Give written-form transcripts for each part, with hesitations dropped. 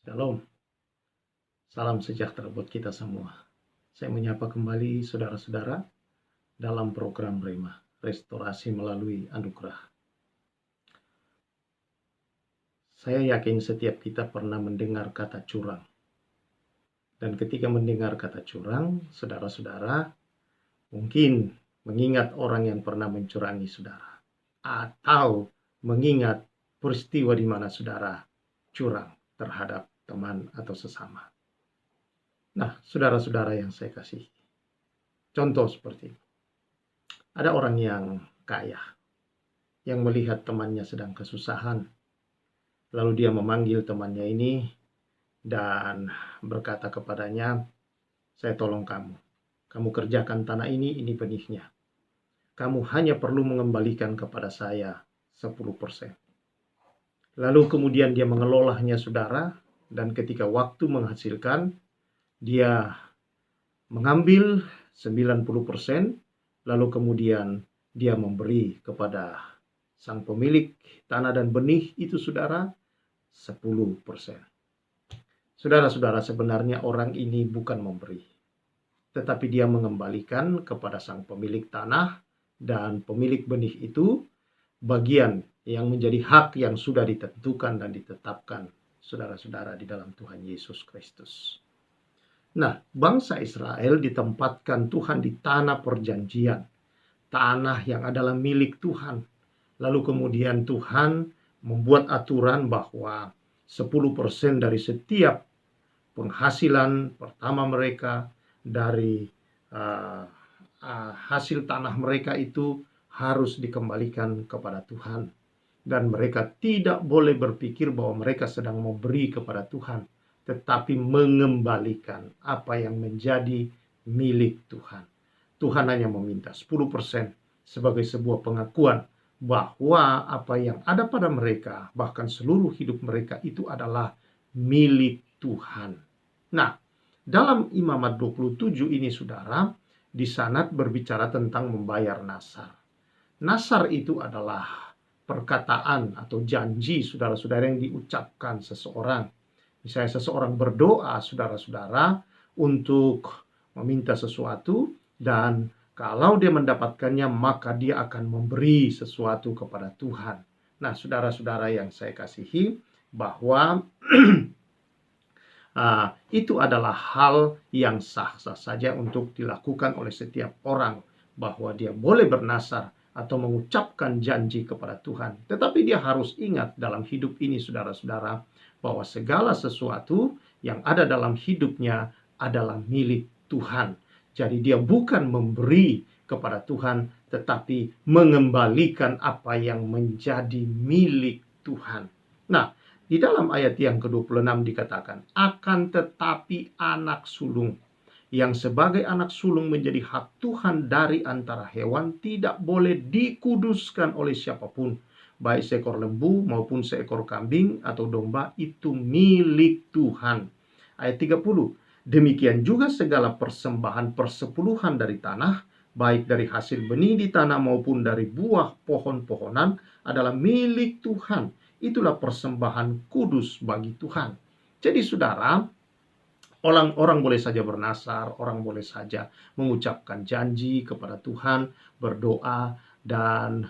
Shalom, salam sejahtera buat kita semua. Saya menyapa kembali saudara-saudara dalam program Rema, Restorasi Melalui Anugerah. Saya yakin setiap kita pernah mendengar kata curang. Dan ketika mendengar kata curang, saudara-saudara mungkin mengingat orang yang pernah mencurangi saudara. Atau mengingat peristiwa di mana saudara curang terhadap teman atau sesama. Nah, saudara-saudara yang saya kasih, contoh seperti ini. Ada orang yang kaya, yang melihat temannya sedang kesusahan. Lalu dia memanggil temannya ini dan berkata kepadanya, saya tolong kamu. Kamu kerjakan tanah ini benihnya. Kamu hanya perlu mengembalikan kepada saya 10%. Lalu kemudian dia mengelolanya saudara, dan ketika waktu menghasilkan, dia mengambil 90%, lalu kemudian dia memberi kepada sang pemilik tanah dan benih itu saudara 10%. Saudara-saudara, sebenarnya orang ini bukan memberi, tetapi dia mengembalikan kepada sang pemilik tanah dan pemilik benih itu bagian yang menjadi hak yang sudah ditentukan dan ditetapkan saudara-saudara di dalam Tuhan Yesus Kristus. Nah, bangsa Israel ditempatkan Tuhan di tanah perjanjian, tanah yang adalah milik Tuhan. Lalu kemudian Tuhan membuat aturan bahwa 10% dari setiap penghasilan pertama mereka dari hasil tanah mereka itu harus dikembalikan kepada Tuhan. Dan mereka tidak boleh berpikir bahwa mereka sedang memberi kepada Tuhan, tetapi mengembalikan apa yang menjadi milik Tuhan. Tuhan hanya meminta 10% sebagai sebuah pengakuan bahwa apa yang ada pada mereka, bahkan seluruh hidup mereka itu adalah milik Tuhan. Nah, dalam Imamat 27 ini saudara, di sana berbicara tentang membayar nasar. Nasar itu adalah perkataan atau janji saudara-saudara yang diucapkan seseorang. Misalnya seseorang berdoa saudara-saudara untuk meminta sesuatu, dan kalau dia mendapatkannya maka dia akan memberi sesuatu kepada Tuhan. Nah, saudara-saudara yang saya kasihi, bahwa itu adalah hal yang sah-sah saja untuk dilakukan oleh setiap orang, bahwa dia boleh bernasar atau mengucapkan janji kepada Tuhan. Tetapi dia harus ingat dalam hidup ini saudara-saudara, bahwa segala sesuatu yang ada dalam hidupnya adalah milik Tuhan. Jadi dia bukan memberi kepada Tuhan, tetapi mengembalikan apa yang menjadi milik Tuhan. Nah, di dalam ayat yang ke-26 dikatakan, akan tetapi anak sulung yang sebagai anak sulung menjadi hak Tuhan dari antara hewan tidak boleh dikuduskan oleh siapapun. Baik seekor lembu maupun seekor kambing atau domba itu milik Tuhan. Ayat 30, demikian juga segala persembahan persepuluhan dari tanah, baik dari hasil benih di tanah maupun dari buah pohon-pohonan adalah milik Tuhan. Itulah persembahan kudus bagi Tuhan. Jadi saudara, orang boleh saja bernasar, orang boleh saja mengucapkan janji kepada Tuhan, berdoa, dan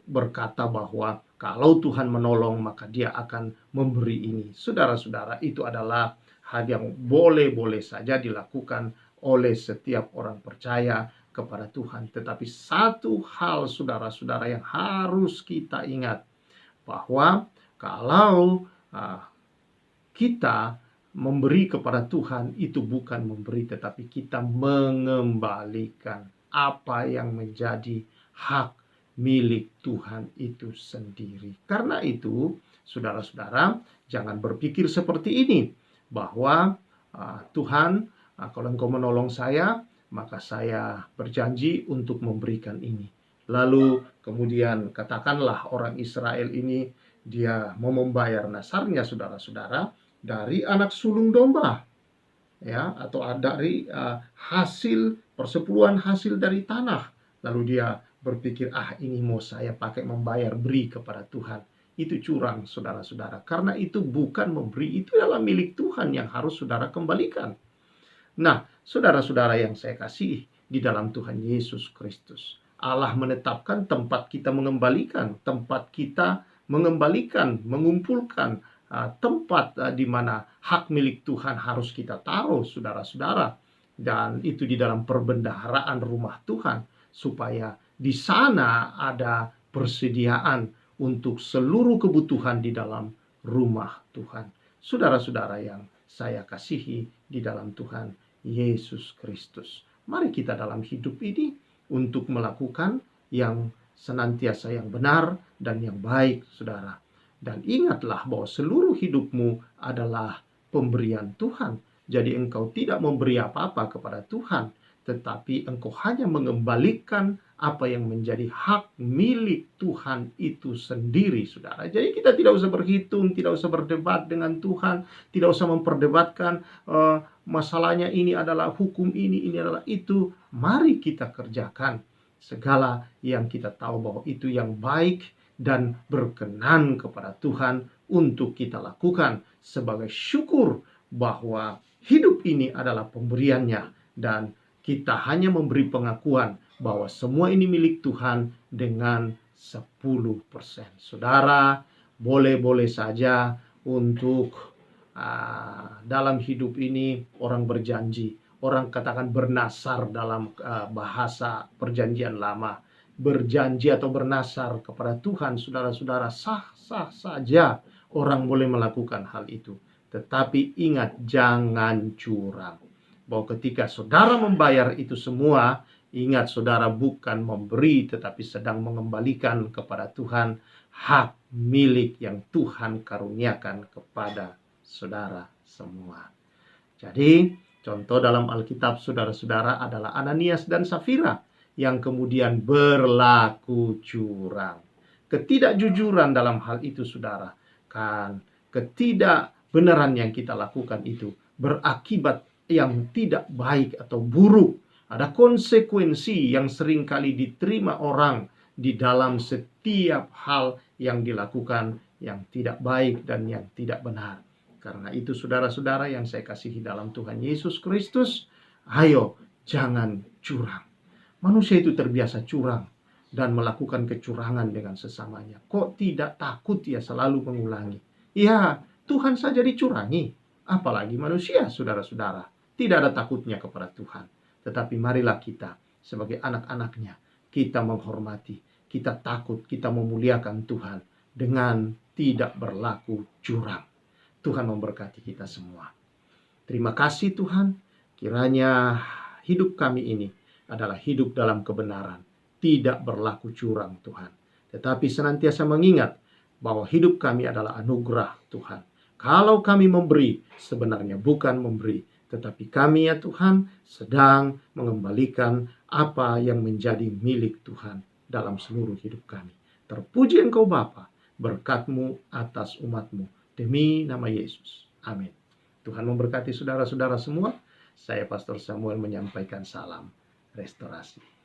berkata bahwa kalau Tuhan menolong maka dia akan memberi ini. Saudara-saudara, itu adalah hal yang boleh-boleh saja dilakukan oleh setiap orang percaya kepada Tuhan. Tetapi satu hal saudara-saudara yang harus kita ingat, bahwa kalau kita memberi kepada Tuhan, itu bukan memberi, tetapi kita mengembalikan apa yang menjadi hak milik Tuhan itu sendiri. Karena itu, saudara-saudara, jangan berpikir seperti ini, bahwa Tuhan, kalau Engkau menolong saya, maka saya berjanji untuk memberikan ini. Lalu kemudian katakanlah orang Israel ini dia mau membayar nasarnya saudara-saudara dari anak sulung domba, ya, atau dari hasil persepuluhan hasil dari tanah. Lalu dia berpikir, ini mau saya pakai membayar beri kepada Tuhan. itu curang, saudara-saudara. Karena itu bukan memberi, itu adalah milik Tuhan yang harus saudara kembalikan. Nah, saudara-saudara yang saya kasih di dalam Tuhan Yesus Kristus, Allah menetapkan tempat kita mengembalikan, tempat kita mengembalikan, mengumpulkan tempat di mana hak milik Tuhan harus kita taruh, saudara-saudara. Dan itu di dalam perbendaharaan rumah Tuhan, supaya di sana ada persediaan untuk seluruh kebutuhan di dalam rumah Tuhan. Saudara-saudara yang saya kasihi di dalam Tuhan Yesus Kristus, mari kita dalam hidup ini untuk melakukan yang senantiasa yang benar dan yang baik, saudara. Dan ingatlah bahwa seluruh hidupmu adalah pemberian Tuhan. Jadi engkau tidak memberi apa-apa kepada Tuhan, tetapi engkau hanya mengembalikan apa yang menjadi hak milik Tuhan itu sendiri, saudara. Jadi kita tidak usah berhitung, tidak usah berdebat dengan Tuhan, tidak usah memperdebatkan masalahnya ini adalah hukum ini adalah itu. Mari kita kerjakan segala yang kita tahu bahwa itu yang baik dan berkenan kepada Tuhan untuk kita lakukan sebagai syukur bahwa hidup ini adalah pemberiannya, dan kita hanya memberi pengakuan bahwa semua ini milik Tuhan dengan 10%. Saudara, boleh-boleh saja untuk dalam hidup ini orang berjanji, orang katakan bernasar dalam bahasa perjanjian lama, berjanji atau bernasar kepada Tuhan, saudara-saudara, sah-sah saja orang boleh melakukan hal itu. Tetapi ingat, jangan curang. Bahwa ketika saudara membayar itu semua, ingat saudara bukan memberi, tetapi sedang mengembalikan kepada Tuhan hak milik yang Tuhan karuniakan kepada saudara semua. Jadi, contoh dalam Alkitab saudara-saudara adalah Ananias dan Safira yang kemudian berlaku curang. Ketidakjujuran dalam hal itu, saudara, kan ketidakbenaran yang kita lakukan itu berakibat yang tidak baik atau buruk. Ada konsekuensi yang seringkali diterima orang di dalam setiap hal yang dilakukan yang tidak baik dan yang tidak benar. Karena itu saudara-saudara yang saya kasihi dalam Tuhan Yesus Kristus, ayo jangan curang. Manusia itu terbiasa curang dan melakukan kecurangan dengan sesamanya. Kok tidak takut ya selalu mengulangi? Ya, Tuhan saja dicurangi, apalagi manusia, saudara-saudara. Tidak ada takutnya kepada Tuhan. Tetapi marilah kita sebagai anak-anaknya, kita menghormati, kita takut, kita memuliakan Tuhan dengan tidak berlaku curang. Tuhan memberkati kita semua. Terima kasih Tuhan, kiranya hidup kami ini adalah hidup dalam kebenaran, tidak berlaku curang Tuhan. Tetapi senantiasa mengingat bahwa hidup kami adalah anugerah Tuhan. Kalau kami memberi, sebenarnya bukan memberi, tetapi kami ya Tuhan sedang mengembalikan apa yang menjadi milik Tuhan dalam seluruh hidup kami. Terpuji Engkau Bapa, berkat-Mu atas umat-Mu. Demi nama Yesus. Amin. Tuhan memberkati saudara-saudara semua. Saya Pastor Samuel menyampaikan salam restorasi.